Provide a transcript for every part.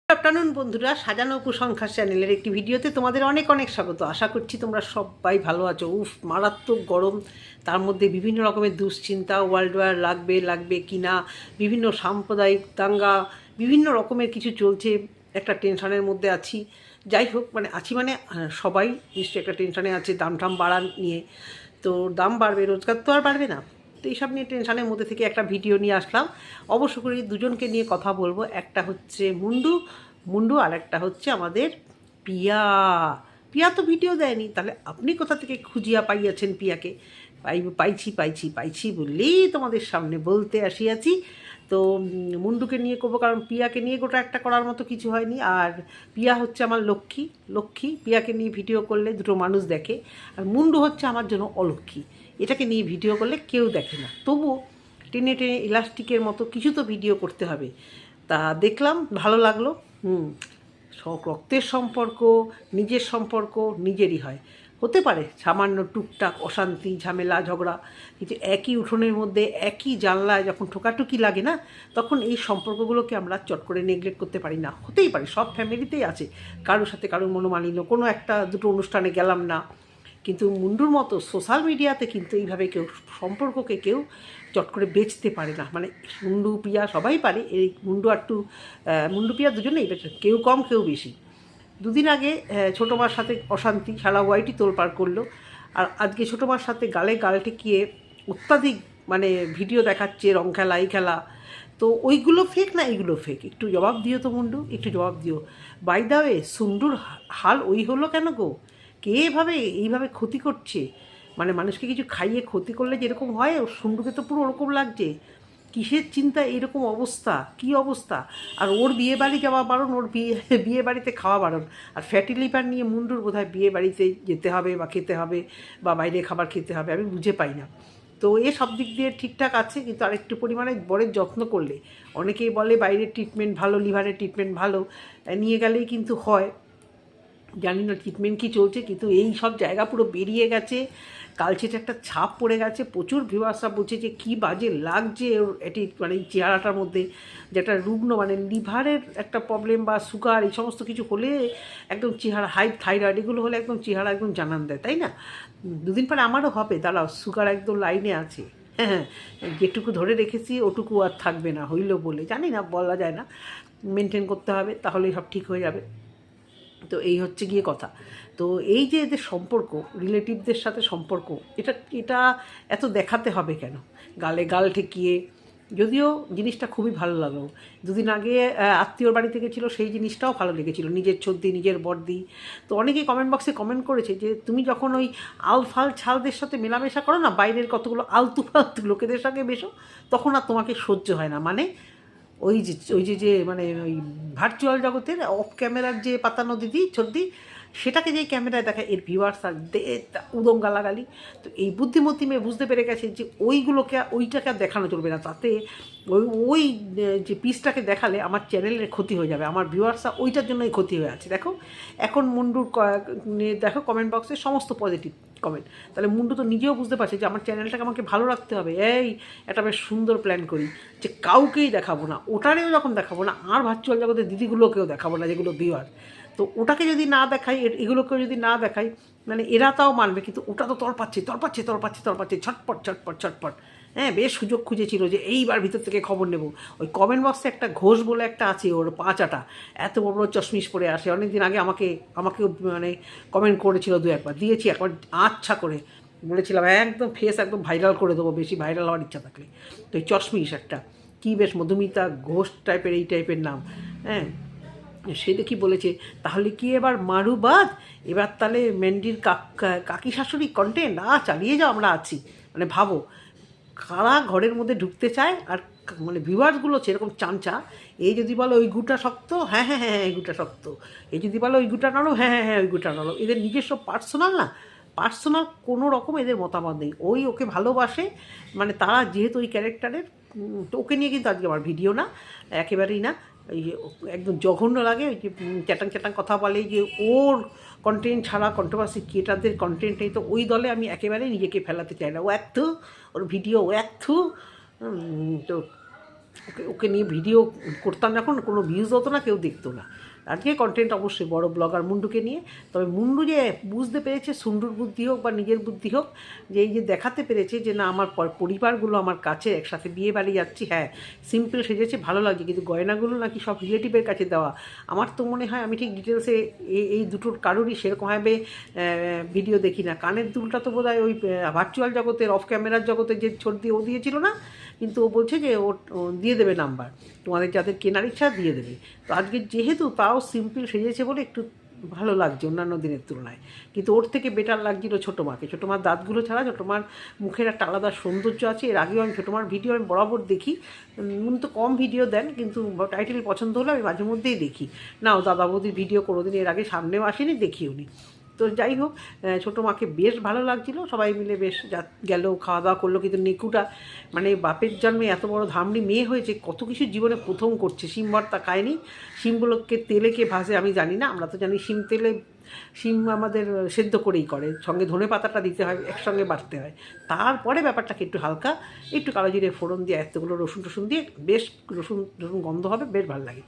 Afternoon বন্ধুরা, সাজানো উপসংখ্যার চ্যানেলের একটি ভিডিওতে তোমাদের অনেক অনেক স্বাগত। আশা করছি তোমরা সবাই ভালো আছো। মারাত্মক গরম, তার মধ্যে বিভিন্ন রকমের দুশ্চিন্তা, ওয়ার্ল্ড ওয়ার লাগবে কি না, বিভিন্ন সাম্প্রদায়িক দাঙ্গা, বিভিন্ন রকমের কিছু চলছে। একটা টেনশনের মধ্যে আছি। যাই হোক, আছি সবাই নিশ্চয়ই একটা টেনশনে আছে দাম বাড়ান নিয়ে। তো দাম বাড়বে, রোজগার তো আর বাড়বে না। তো এইসব নিয়ে টেনশনের মধ্যে থেকে একটা ভিডিও নিয়ে আসলাম। অবশ্য করে দুজনকে নিয়ে কথা বলবো। একটা হচ্ছে মুন্ডু আর একটা হচ্ছে আমাদের পিয়া। পিয়া তো ভিডিও দেয়নি, তাহলে আপনি কোথা থেকে খুঁজিয়া পাইয়াছেন পিয়াকে? পাইছি বললেই তোমাদের সামনে বলতে আসিয়াছি। তো মুন্ডুকে নিয়ে করবো, কারণ পিয়াকে নিয়ে গোটা একটা করার মতো কিছু হয়নি। আর পিয়া হচ্ছে আমার লক্ষ্মী। পিয়াকে নিয়ে ভিডিও করলে দুটো মানুষ দেখে, আর মুন্ডু হচ্ছে আমার জন্য অলক্ষ্মী। এটাকে নিয়ে ভিডিও করলে কেউ দেখে না, তবুও টেনে ইলাস্টিকের মতো কিছু তো ভিডিও করতে হবে। তা দেখলাম, ভালো লাগলো। রক্তের সম্পর্ক, নিজের সম্পর্ক নিজেরই হয়। হতে পারে সামান্য টুকটাক অশান্তি, ঝামেলা, ঝগড়া, কিন্তু একই উঠোনের মধ্যে একই জানলায় যখন ঠোকাঠুকি লাগে না, তখন এই সম্পর্কগুলোকে আমরা চট করে নেগলেক্ট করতে পারি না। হতেই পারে, সব ফ্যামিলিতেই আছে কারোর সাথে কারোর মনোমালিন্য, কোনো একটা দুটো অনুষ্ঠানে গেলাম না। কিন্তু মুন্ডুর মতো সোশ্যাল মিডিয়াতে কিন্তু এইভাবে সম্পর্ককে কেউ চট করে বেচতে পারে না। মুন্ডু পিয়া সবাই পারে, এই মুন্ডু পিয়া দুজনেই বেচে, কেউ কম কেউ বেশি। দুদিন আগে ছোটো মার সাথে অশান্তি, সারা ওয়াইটি তোলপাড় করলো। আর আজকে ছোটো মার সাথে গালে গাল ঠেকিয়ে অত্যাধিক ভিডিও দেখাচ্ছে, রং খেলা, এই খেলা। তো ওইগুলো ফেক না এইগুলো ফেক? একটু জবাব দিও তো মুন্ডু, একটু জবাব দিও। বাই দা ওয়ে, সুন্ডুর হাল ওই হলো কেন গো? কে এইভাবে ক্ষতি করছে? মানুষকে কিছু খাইয়ে ক্ষতি করলে যেরকম হয়, ওর সুন্ডুকে তো পুরো ওরকম লাগছে। কিসের চিন্তা এরকম অবস্থা? কি অবস্থা! আর ওর বিয়ে বাড়ি যাওয়া বারণ, ওর বিয়ে বাড়িতে খাওয়া বারণ। আর ফ্যাটি লিভার নিয়ে মুন্ডুর বোধহয় বিয়ে বাড়িতে যেতে হবে বা খেতে হবে, বা বাইরে খাবার খেতে হবে, আমি বুঝে পাই না। তো এ সব দিক দিয়ে ঠিকঠাক আছে, কিন্তু আরেকটু পরিমাণে বরের যত্ন করলে, অনেকেই বলে বাইরের ট্রিটমেন্ট ভালো, লিভারের ট্রিটমেন্ট ভালো, নিয়ে গেলেই কিন্তু হয়। জানি না ট্রিটমেন্ট কী চলছে, কিন্তু এই সব জায়গা পুরো বেরিয়ে গেছে, কালচেটে একটা ছাপ পড়ে গেছে। প্রচুর ভিউয়ার্সরা বলছে যে কী বাজে লাগছে ওর এটি, এই চেহারাটার মধ্যে যেটা রুগ্ন, লিভারের একটা প্রবলেম বা সুগার, এই সমস্ত কিছু হলে একদম চেহারা, হাই থাইরয়েড, এগুলো হলে একদম চেহারা একদম জানান দেয়, তাই না? দুদিন পরে আমারও হবে, দাঁড়াও, সুগার একদম লাইনে আছে। হ্যাঁ, যেটুকু ধরে রেখেছি ওটুকু আর থাকবে না, হইল বলে, জানি না, বলা যায় না। মেনটেন করতে হবে, তাহলেই সব ঠিক হয়ে যাবে। তো এই হচ্ছে গিয়ে কথা। তো এই যে এদের সম্পর্ক, রিলেটিভদের সাথে সম্পর্ক, এটা এত দেখাতে হবে কেন? গালে গাল ঠেকিয়ে, যদিও জিনিসটা খুবই ভালো লাগলো। দুদিন আগে আত্মীয়র বাড়ি থেকে ছিল, সেই জিনিসটাও ভালো লেগেছিল, নিজের ছদ্দি, নিজের বর্দি। তো অনেকেই কমেন্ট বক্সে কমেন্ট করেছে যে তুমি যখন ওই আলফাল ছালদের সাথে মেলামেশা করো না, বাইরের কতগুলো আলতু ফালতু লোকেদের সঙ্গে বেশো, তখন আর তোমাকে সহ্য হয় না। ওই যে ওই ভার্চুয়াল জগতের অফ ক্যামেরার যে পাতানো দিদি ছদ্দি, সেটাকে যে ক্যামেরায় দেখায়, এর ভিউয়ার্স আর উদম গালাগালি। তো এই বুদ্ধিমতী মেয়ে বুঝতে পেরে গেছে যে ওইটাকে আর দেখানো চলবে না, তাতে ওই যে পিসটাকে দেখালে আমার চ্যানেলের ক্ষতি হয়ে যাবে, আমার ভিউয়ার্সরা ওইটার জন্যই ক্ষতি হয়ে আছে। দেখো এখন মুন্ডুর দেখো কমেন্ট বক্সে সমস্ত পজিটিভ কমেন্ট। তাহলে মুন্ডু তো নিজেও বুঝতে পারছে যে আমার চ্যানেলটাকে আমাকে ভালো রাখতে হবে। একটা বেশ সুন্দর প্ল্যান করি যে কাউকেই দেখাবো না, ওটারেও যখন দেখাবো না, আর ভার্চুয়াল জগতের দিদিগুলোকেও দেখাবো না, যেগুলো ভিউয়ার। তো ওটাকে যদি না দেখাই, এগুলোকেও যদি না দেখাই, এরা তাও মানবে, কিন্তু ওটা তো তড়পাচ্ছে, ছটপট। হ্যাঁ, বেশ সুযোগ খুঁজেছিল যে এইবার ভিতর থেকে খবর নেব। ওই কমেন্ট বক্সে একটা ঘোষ বলে একটা আছে, ওর পাঁচাটা এত বড় বড় চশমিশ পরে আসে। অনেকদিন আগে আমাকেও কমেন্ট করেছিল, দু একবার দিয়েছি, একবার আচ্ছা করে বলেছিলাম একদম ফেস একদম ভাইরাল করে দেবো, বেশি ভাইরাল হওয়ার ইচ্ছা থাকলে। তো এই চশমিশ একটা কী বেশ মধুমিতা ঘোষ টাইপের, এই টাইপের নাম। হ্যাঁ, সে দেখি বলেছে তাহলে কি এবার মারু বাদ, এবার তাহলে ম্যান্ডির কাকি শাশুড়ি কন্টেন্ট চালিয়ে যাও, আমরা আছি। ভাবো, কারা ঘরের মধ্যে ঢুকতে চায়, আর ভিউয়ার্সগুলো সেরকম চাঞ্চা। এই যদি বলো ওই গুটা শক্ত, হ্যাঁ এই গুটা শক্ত। এই যদি বলো ওই গুটা নরম, হ্যাঁ ওই গুটা নরম। এদের নিজস্ব পার্সোনাল কোনো রকম এদের মতামত নেই। ওকে ভালোবাসে, তারা যেহেতু ওই ক্যারেক্টারের, তো ওকে নিয়ে কিন্তু আজকে আমার ভিডিও না, একেবারেই না। এই একদম জঘন্য লাগে, ওই যে চ্যাটাং কথা বলে, যে ওর কন্টেন্ট ছাড়া কন্ট্রোভার্সি ক্রিয়েটারদের কন্টেন্ট নেই, তো ওই দলে আমি একেবারেই নিজেকে ফেলাতে চাই না। ওর ভিডিও তো ওকে ওকে নিয়ে ভিডিও করতাম যখন, কোনো ভিউজ হতো না, কেউ দেখতো না। আজকে কন্টেন্ট অবশ্যই বড় ব্লগার মুন্ডুকে নিয়ে। তবে মুন্ডু যে বুঝতে পেরেছে, সুন্ডুর বুদ্ধি হোক বা নিজের বুদ্ধি হোক, যে এই যে দেখাতে পেরেছে যে না আমার পরিবারগুলো আমার কাছে একসাথে বিয়ে বাড়ি যাচ্ছি, হ্যাঁ সিম্পল সেজেছে ভালো লাগছে, কিন্তু গয়নাগুলো নাকি সব রিলেটিভের কাছে দেওয়া। আমার তো মনে হয়, আমি ঠিক ডিটেলসে এই দুটোর কারোরই সেরকমভাবে ভিডিও দেখি না। কানের দুলটা তো বোধহয় ওই ভার্চুয়াল জগতের, অফ ক্যামেরার জগতে যে ছোট দিয়ে ও দিয়েছিল না, কিন্তু ও বলছে যে ও দিয়ে দেবে নাম্বার, তোমাদের যাদের কেনার ইচ্ছা দিয়ে দেবে। তো আজকে যেহেতু তাও সিম্পল সেজেছে বলে একটু ভালো লাগছে অন্যান্য দিনের তুলনায়, কিন্তু ওর থেকে বেটার লাগছিল ছোটো মাকে। ছোটো মার দাঁতগুলো ছাড়া ছোটো মার মুখের একটা আলাদা সৌন্দর্য আছে। এর আগেও আমি ছোটো মার ভিডিও আমি বরাবর দেখি, তো কম ভিডিও দেন, কিন্তু টাইটেল পছন্দ হলে আমি মাঝে মধ্যেই দেখি। নাও দাদা বৌদির ভিডিও কোনোদিন এর আগে সামনেও আসেনি, দেখিও নি। তো যাই হোক, ছোটো মাকে বেশ ভালো লাগছিলো, সবাই মিলে বেশ গেল, খাওয়া দাওয়া করলো। কিন্তু নেকুটা মানে বাপের জন্মে এত বড় ধামড়ি মেয়ে হয়েছে, কত কিছু জীবনে প্রথম করছে। শিম ভর্তা খায়নি, শিমগুলোকে তেলে কে ভাজে আমি জানি না, আমরা তো জানি শিম তেলে, শিম আমাদের সেদ্ধ করেই করে, সঙ্গে ধনে পাতাটা দিতে হয়, একসঙ্গে বাটতে হয়। তারপরে ব্যাপারটাকে একটু হালকা একটু কালো জিরে ফোড়ন দিয়ে এতগুলো রসুন টসুন দিয়ে বেশ রসুন রসুন গন্ধ হবে, বেশ ভালো লাগে।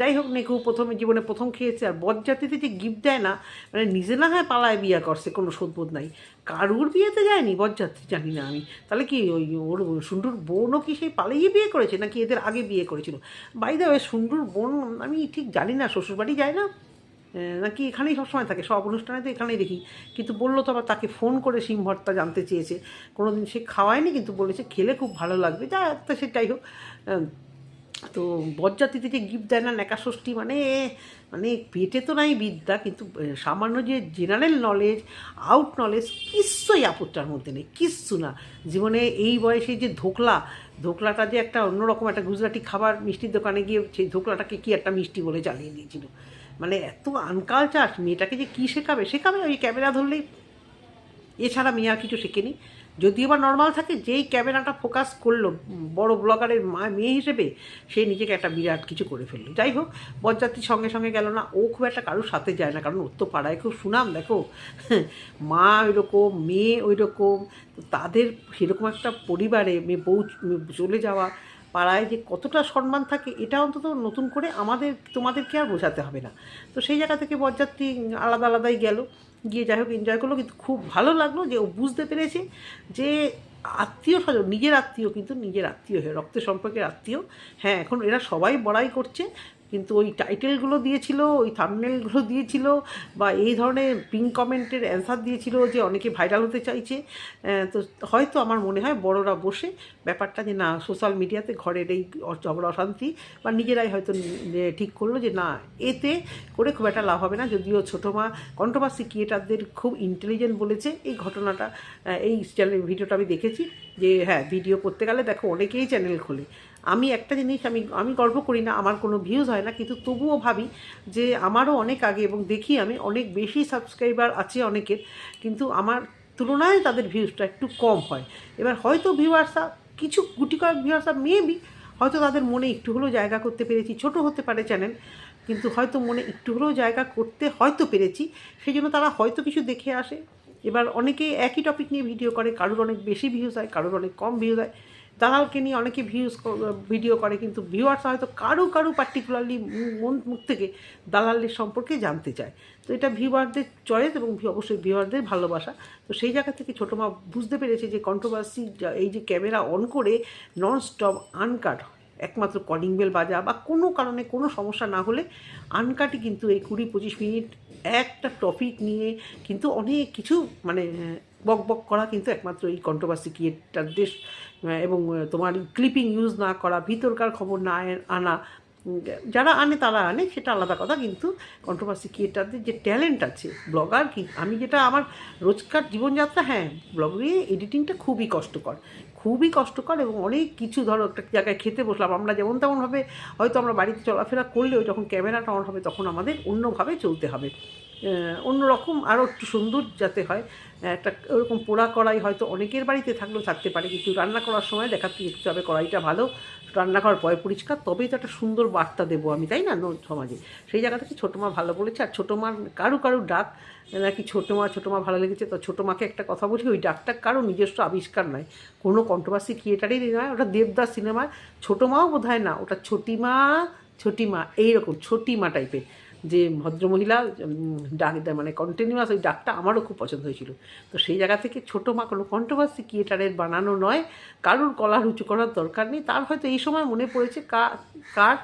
যাই হোক, নেকু প্রথমে জীবনে প্রথম খেয়েছে। আর বরযাত্রীতে যে গিফট দেয় না, মানে নিজে না হয় পালায় বিয়ে করছে, কোনো শোধবোধ নাই, কারুর বিয়েতে যায়নি বরযাত্রী, জানি না আমি। তাহলে কি ওই ওর সুন্ডুর বোনও কি সেই পালিয়ে বিয়ে করেছে, নাকি এদের আগে বিয়ে করেছিল? বাই দ্য ওয়ে, সুন্ডুর বোন আমি ঠিক জানি না, শ্বশুরবাড়ি যায় না নাকি এখানেই সবসময় থাকে, সব অনুষ্ঠানে তো এখানেই দেখি। কিন্তু বললো তো আবার তাকে ফোন করে শিম ভর্তা জানতে চেয়েছে, কোনো দিন সে খাওয়ায়নি, কিন্তু বলেছে খেলে খুব ভালো লাগবে। যা তা সেটাই হোক। তো বরযাত্রীতে যে গিফট দেয় না, নেকা ষষ্ঠী মানে, মানে পেটে তো নাই বিদ্যা, কিন্তু সামান্য যে জেনারেল নলেজ, আউট নলেজ, কিচ্ছুই আপত্তার মধ্যে নেই, কিচ্ছু না। জীবনে এই বয়সে যে ধোকলাটা যে একটা অন্যরকম একটা গুজরাটি খাবার, মিষ্টির দোকানে গিয়ে সেই ধোকলাটাকে কি একটা মিষ্টি বলে চালিয়ে দিয়েছিল। মানে এত আনকালচার, মেয়েটাকে যে কী শেখাবে ওই ক্যামেরা ধরলেই, এছাড়া মেয়ে আর কিছু শেখেনি। যদিও বা নর্মাল থাকে, যেই ক্যামেরাটা ফোকাস করলো বড় ব্লগারের মেয়ে হিসেবে, সে নিজেকে একটা বিরাট কিছু করে ফেললো। যাই হোক, বরযাত্রীর সঙ্গে সঙ্গে গেল না, ও খুব একটা কারোর সাথে যায় না, কারণ ওর তো পাড়ায় খুব সুনাম। দেখো, মা ওই রকম, মেয়ে ওই রকম, তো তাদের সেরকম একটা পরিবারে মেয়ে বউ চলে যাওয়া, পাড়ায় যে কতটা সম্মান থাকে, এটা অন্তত নতুন করে তোমাদেরকে আর বোঝাতে হবে না। তো সেই জায়গা থেকে বরযাত্রী আলাদা আলাদাই গেল, গিয়ে যাই হোক এনজয় করলো। কিন্তু খুব ভালো লাগলো যে ও বুঝতে পেরেছে যে আত্মীয় স্বজন, নিজের আত্মীয়, কিন্তু নিজের আত্মীয় হয়ে, রক্তের সম্পর্কের আত্মীয়। হ্যাঁ, এখন এরা সবাই বড়াই করছে, কিন্তু ওই টাইটেলগুলো দিয়েছিল, ওই থাম্বনেলগুলো দিয়েছিল, বা এই ধরনের পিন কমেন্টের অ্যান্সার দিয়েছিল যে অনেকে ভাইরাল হতে চাইছে। তো হয়তো আমার মনে হয় বড়রা বসে ব্যাপারটা যে না, সোশ্যাল মিডিয়াতে ঘরের এই ঝগড়া অশান্তি বা নিজেরাই হয়তো ঠিক করলো যে না, এতে করে খুব একটা লাভ হবে না। যদিও ছোটো মা কন্ট্রোভার্সি ক্রিয়েটারদের খুব ইন্টেলিজেন্ট বলেছে এই ঘটনাটা। এই চ্যানেল ভিডিওটা আমি দেখেছি যে হ্যাঁ, ভিডিও করতে গেলে দেখো অনেকেই চ্যানেল খোলে। আমি একটা জিনিস, আমি গর্ব করি না, আমার কোনো ভিউজ হয় না, কিন্তু তবুও ভাবি যে আমারও অনেক আগে, এবং দেখি আমি অনেক বেশি সাবস্ক্রাইবার আছে অনেকের, কিন্তু আমার তুলনায় তাদের ভিউজটা একটু কম হয়। এবার হয়তো ভিউয়ার্সরা কিছু গুটি কয়েক ভিউয়ার্সরা মেবি হয়তো তাদের মনে একটু হলেও জায়গা করতে পেরেছি, ছোট হতে পারে চ্যানেল, কিন্তু হয়তো মনে একটু হলেও জায়গা করতে হয়তো পেরেছি, সেই জন্য তারা হয়তো কিছু দেখে আসে। এবার অনেকে একই টপিক নিয়ে ভিডিও করে, কারোর অনেক বেশি ভিউজ হয়, কারোর অনেক কম ভিউজ হয়। দালালকে নিয়ে অনেকে ভিডিও করে, কিন্তু ভিউয়ার্স হয়তো কারো পার্টিকুলারলি মুখ থেকে দালালের সম্পর্কে জানতে চায়। তো এটা ভিউয়ারদের চয়েস, এবং অবশ্যই ভিউয়ারদের ভালোবাসা। তো সেই জায়গা থেকে ছোটো মা বুঝতে পেরেছে যে কন্ট্রোভার্সি, এই যে ক্যামেরা অন করে নন স্টপ আনকাট, একমাত্র কলিং বেল বাজা বা কোনো কারণে কোনো সমস্যা না হলে আনকাটই কিন্তু এই 20-25 মিনিট একটা টপিক নিয়ে কিন্তু অনেক কিছু মানে বক করা, কিন্তু একমাত্র এই কন্ট্রোভার্সি ক্রিয়েটারদের, এবং তোমার ক্লিপিং ইউজ না করা, ভিতরকার খবর না আনা, যারা আনে তারা আনে সেটা আলাদা কথা, কিন্তু কন্ট্রোভার্সি ক্রিয়েটারদের যে ট্যালেন্ট আছে, ব্লগার কি, আমি যেটা আমার রোজকার জীবনযাত্রা, হ্যাঁ ব্লগে এডিটিংটা খুবই কষ্টকর, এবং অনেক কিছু, ধরো একটা জায়গায় খেতে বসলাম, আমরা যেমন তেমনভাবে হয়তো আমরা বাড়িতে চলাফেরা করলেও যখন ক্যামেরাটা অন হবে তখন আমাদের অন্যভাবে চলতে হবে। অন্যরকম আরও একটু সুন্দর যাতে হয়, একটা ওরকম পোড়া কড়াই হয়তো অনেকের বাড়িতে থাকলেও থাকতে পারে, কিন্তু রান্না করার সময় দেখাতে দেখতে হবে কড়াইটা ভালো, রান্না করার পরে পরিষ্কার, তবেই তো একটা সুন্দর বার্তা দেবো আমি, তাই না সমাজে। সেই জায়গা থেকে ছোটো মা ভালো বলেছে। আর ছোটো মার কারু ডাক নাকি ছোটো মা ভালো লেগেছে, তো ছোটো মাকে একটা কথা বলছি, ওই ডাকটা কারো নিজস্ব আবিষ্কার নয়, কোনো কন্ট্রোভার্সি ক্রিয়েটারেরই নয়, ওটা দেবদাস সিনেমার ছোটো মাও বোধ হয় না, ওটা ছোটি মা এইরকম ছোটি মা টাইপের যে ভদ্রমহিলা ডাক দেয়, মানে কন্টিনিউয়াস ওই ডাকটা আমারও খুব পছন্দ হয়েছিল। তো সেই জায়গা থেকে ছোটো মা কোনো কন্ট্রোভার্সি ক্রিয়েটারের বানানো নয়, কারুর কলার উঁচু করার দরকার নেই। তার হয়তো এই সময় মনে পড়েছে কার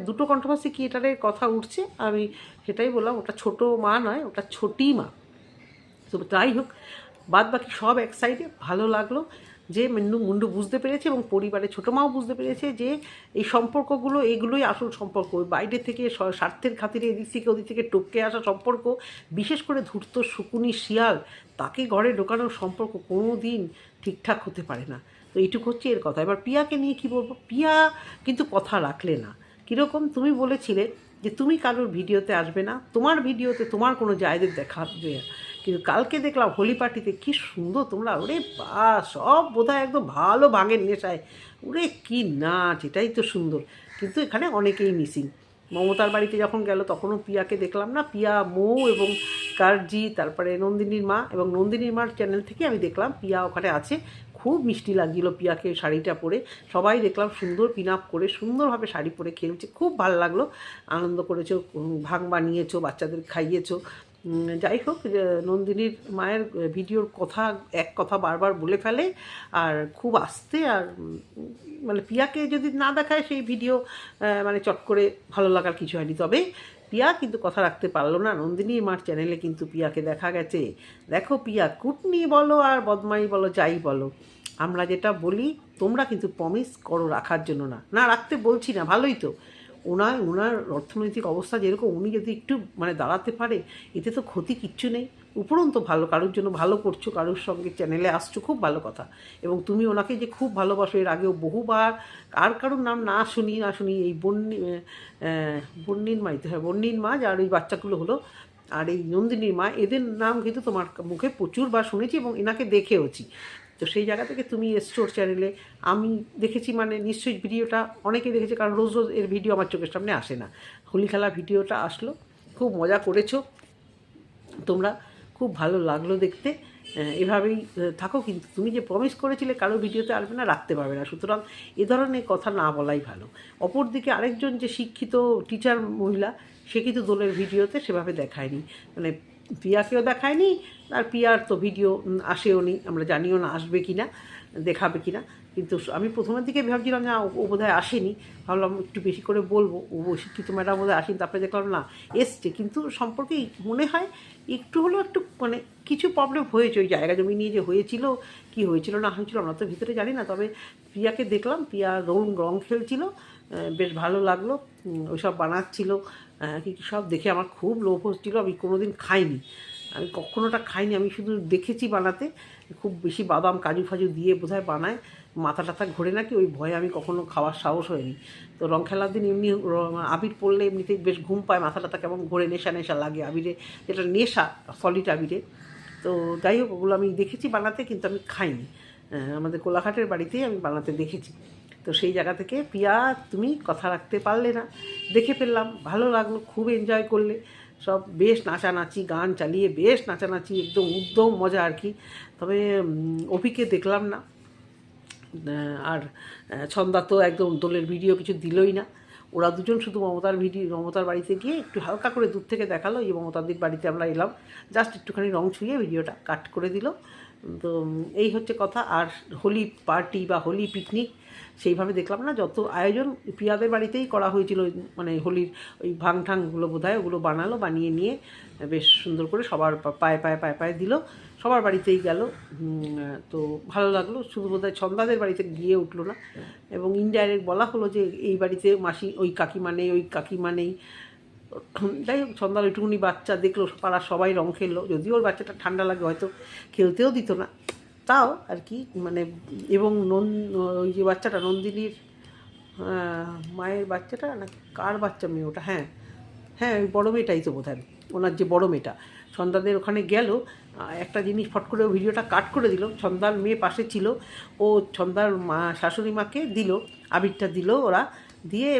দুটো কন্ট্রোভার্সি ক্রিয়েটারের কথা উঠছে, আমি সেটাই বললাম, ওটা ছোটো মা নয়, ওটা ছোটি মা। তো তাই হোক, বাদ বাকি সব এক সাইডে ভালো লাগলো যে মুন্ডু বুঝতে পেরেছে এবং পরিবারের ছোটো মাও বুঝতে পেরেছে যে এই সম্পর্কগুলো এগুলোই আসল সম্পর্ক, বাইরে থেকে স্বার্থের খাতিরে এদিক থেকে ওদিক থেকে টপকে আসা সম্পর্ক, বিশেষ করে ধূর্ত শকুনি শিয়াল তাকে ঘরে ঢোকানোর সম্পর্ক কোনো দিন ঠিকঠাক হতে পারে না। তো এইটুকু হচ্ছে এর কথা। এবার পিয়াকে নিয়ে কী বলবো, পিয়া কিন্তু কথা রাখলে না। কীরকম, তুমি বলেছিলে যে তুমি কারোর ভিডিওতে আসবে না, তোমার ভিডিওতে তোমার কোনো জায়দের দেখাবে, কিন্তু কালকে দেখলাম হোলি পার্টিতে কী সুন্দর তোমরা, ওরে বা সব বোধহয় একদম ভালো ভাঙের নেশায়, ওরে কী নাচ, এটাই তো সুন্দর। কিন্তু এখানে অনেকেই মিসিং। মমতার বাড়িতে যখন গেল তখনও পিয়াকে দেখলাম না, পিয়া মৌ এবং কারজি, তারপরে নন্দিনীর মা, এবং নন্দিনীর মার চ্যানেল থেকে আমি দেখলাম পিয়া ওখানে আছে। খুব মিষ্টি লাগছিল পিয়াকে শাড়িটা পরে, সবাই দেখলাম সুন্দর পিন আপ করে সুন্দরভাবে শাড়ি পরে খেলছে, খুব ভালো লাগলো। আনন্দ করেছো, ভাং বানিয়েছো, বাচ্চাদের খাইয়েছো। যাই হোক, নন্দিনীর মায়ের ভিডিওর এক কথা বারবার বলে ফেলে, আর খুব আস্তে, আর মানে পিয়াকে যদি না দেখায় সেই ভিডিও মানে চট করে ভালো লাগার কিছু হয়নি। তবে পিয়া কিন্তু কথা রাখতে পারলো না, নন্দিনীর মার চ্যানেলে কিন্তু পিয়াকে দেখা গেছে। দেখো পিয়া, কুটনি বলো আর বদমাই বলো, যাই বলো, আমরা যেটা বলি তোমরা কিন্তু প্রমিস করো রাখার জন্য, না রাখতে বলছি না, ভালোই তো। ওনার অর্থনৈতিক অবস্থা যেরকম, উনি যদি একটু মানে দাঁড়াতে পারে, এতে তো ক্ষতি কিচ্ছু নেই। উপরন্তু ভালো, কারোর জন্য ভালো করছো, কারোর সঙ্গে চ্যানেলে আসছো, খুব ভালো কথা। এবং তুমি ওনাকে যে খুব ভালোবাসো, এর আগেও বহুবার, কারোর নাম না শুনি এই বন্নির মাই তো, হ্যাঁ বন্নির মা, যার ওই বাচ্চাগুলো হলো, আর এই নন্দিনীর মা, এদের নাম কিন্তু তোমার মুখে প্রচুরবার শুনেছি এবং এনাকে দেখেওছি। তো সেই জায়গা থেকে তুমি এসছো ওর চ্যানেলে, আমি দেখেছি, মানে নিশ্চয়ই ভিডিওটা অনেকে দেখেছে, কারণ রোজ এর ভিডিও আমার চোখের সামনে আসে না। হোলি খেলা ভিডিওটা আসলো, খুব মজা করেছো তোমরা, খুব ভালো লাগলো দেখতে। এভাবেই থাকো, কিন্তু তুমি যে প্রমিস করেছিলে কারো ভিডিওতে আসবে না, রাখতে পারবে না, সুতরাং এ ধরনের কথা না বলাই ভালো। অপরদিকে আরেকজন যে শিক্ষিত টিচার মহিলা, সে কিন্তু দোলের ভিডিওতে সেভাবে দেখায়নি, মানে পিয়াকেও দেখায়নি, আর পিয়ার তো ভিডিও আসেও নি, আমরা জানিও না আসবে কি না, দেখাবে কি না। কিন্তু আমি প্রথমের দিকে ভাবছিলাম না ও বোধহয় আসেনি, ভাবলাম একটু বেশি করে বলবো, ও শিক্ষিত ম্যাডাম বোধহয় আসেনি, তারপরে দেখলাম না এসছে। কিন্তু সম্পর্কে মনে হয় একটু হলেও একটু মানে কিছু প্রবলেম হয়েছে, ওই জায়গা জমি নিয়ে যে হয়েছিল, কি হয়েছিল না হয়েছিল আমরা তো ভিতরে জানি না। তবে প্রিয়াকে দেখলাম, প্রিয়া রং খেলছিল, বেশ ভালো লাগলো, ওইসব বানাচ্ছিল, কী কী সব দেখে আমার খুব লোভ হচ্ছিলো। আমি কোনো দিন খাইনি, আমি কখনোটা খাইনি, আমি শুধু দেখেছি বানাতে, খুব বেশি বাদাম কাজু ফাজু দিয়ে বোধহয় বানায়, মাথা টাথা ঘোরে নাকি, ওই ভয়ে আমি কখনো খাওয়ার সাহস হয়নি। তো রং খেলার দিন এমনি আবির পড়লে এমনিতেই বেশ ঘুম পায়, মাথা টাথা কেমন ঘোরে, নেশা লাগে আবিরে, যেটা নেশা সলিড আবিরে। তো যাই হোক, ওগুলো আমি দেখেছি বানাতে, কিন্তু আমি খাইনি, আমাদের কোলাঘাটের বাড়িতেই আমি বানাতে দেখেছি। তো সেই জায়গা থেকে পিয়া, তুমি কথা রাখতে পারলে না, দেখে ফেললাম, ভালো লাগলো, খুব এনজয় করলে, সব বেশ নাচানাচি, গান চালিয়ে বেশ নাচানাচি, একদম উদ্যম মজা আর কি। তবে অভিকে দেখলাম না, আর ছন্দা তো একদম দোলের ভিডিও কিছু দিলই না। ওরা দুজন শুধু মমতার বাড়িতে গিয়ে একটু হালকা করে দূর থেকে দেখালো, এই মমতাদির বাড়িতে আমরা এলাম, জাস্ট একটুখানি রং ছুঁয়ে ভিডিওটা কাট করে দিল। তো এই হচ্ছে কথা। আর হোলি পার্টি বা হোলি পিকনিক সেইভাবে দেখলাম না, যত আয়োজন পিয়াদের বাড়িতেই করা হয়েছিল, মানে হোলির ওই ভাংঠাংগুলো বোধহয় ওগুলো বানিয়ে নিয়ে বেশ সুন্দর করে সবার পায়ে দিল, সবার বাড়িতেই গেল। তো ভালো লাগলো, শুধু বোধহয় ছন্দাদের বাড়িতে গিয়ে উঠলো না। এবং ইনডাইরেক্ট বলা হলো যে এই বাড়িতে মাসি ওই কাকিমা নেই। যাই হোক, ছন্দার ওইটুকুনি বাচ্চা দেখলো, পাড়ার সবাই রং খেললো, যদিও ওর বাচ্চাটা ঠান্ডা লাগে হয়তো খেলতেও দিত না, তাও আর কি মানে। এবং ওই যে বাচ্চাটা নন্দিনীর মায়ের বাচ্চাটা না, কার বাচ্চা মেয়ে ওটা, হ্যাঁ ওই বড় মেয়েটাই তো বোধহয়, ওনার যে বড় মেয়েটা সন্ধ্যাদের ওখানে গেল, একটা জিনিস ফট করে ভিডিওটা কাট করে দিল। সন্ধ্যার মেয়ে পাশে ছিল, ও সন্ধ্যার মা শাশুড়ি মাকে দিল, আবিরটা দিল ওরা, দিয়ে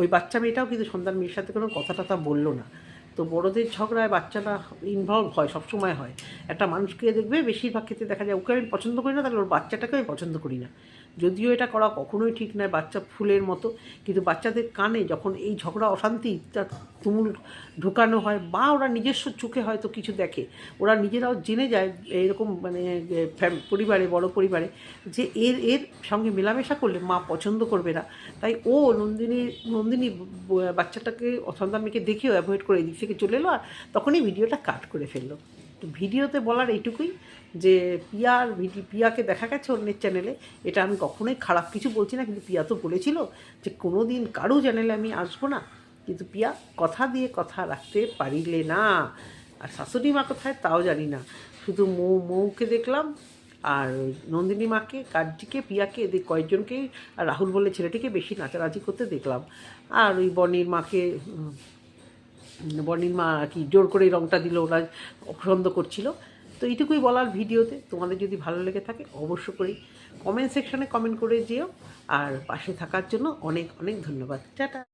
ওই বাচ্চা মেয়েটাও কিন্তু সন্ধ্যার মেয়ের সাথে কোনো কথা টথা বললো না। তো বড়দের ঝগড়ায় বাচ্চাটা ইনভলভ হয়, সবসময় হয়। একটা মানুষকে দেখবে বেশিরভাগ ক্ষেত্রে দেখা যায় ওকে আমি পছন্দ করি না, তাহলে ওর বাচ্চাটাকে আমি পছন্দ করি না। যদিও এটা করা কখনোই ঠিক নয়, বাচ্চা ফুলের মতো, কিন্তু বাচ্চাদের কানে যখন এই ঝগড়া অশান্তি তুমুল ঢোকানো হয়, বা ওরা নিজস্ব চোখে হয়তো কিছু দেখে, ওরা নিজেরাও জেনে যায় এরকম মানে পরিবারে, বড় পরিবারে, যে এর সঙ্গে মেলামেশা করলে মা পছন্দ করবে না। তাই ও নন্দিনী বাচ্চাটাকে সন্তান মেয়েকে দেখেও অ্যাভয়েড করে এদিক থেকে চলে এলো, আর তখনই ভিডিওটা কাট করে ফেললো। তো ভিডিওতে বলার এইটুকুই যে পিয়াকে দেখা গেছে অন্যের চ্যানেলে, এটা আমি কখনোই খারাপ কিছু বলছি না, কিন্তু পিয়া তো বলেছিল যে কোনো দিন কারো চ্যানেলে আমি আসবো না, কিন্তু পিয়া কথা দিয়ে কথা রাখতে পারিলে না। আর শাশুড়ি মা কোথায় তাও জানি না, শুধু মৌকে দেখলাম, আর নন্দিনী মাকে, কার্যিকে, পিয়াকে, এদের কয়েকজনকেই, আর রাহুল বলে ছেলেটিকে বেশি নাচানাচি করতে দেখলাম। আর ওই বনির মাকে, বনির মা কি জোর করে রঙটা দিল, ওরা অপছন্দ করছিল। তো এইটুকুই বলার ভিডিওতে। তোমাদের যদি ভালো লেগে থাকে অবশ্য করেই কমেন্ট সেকশনে কমেন্ট করে যেও, আর পাশে থাকার জন্য অনেক অনেক ধন্যবাদ। টাটা।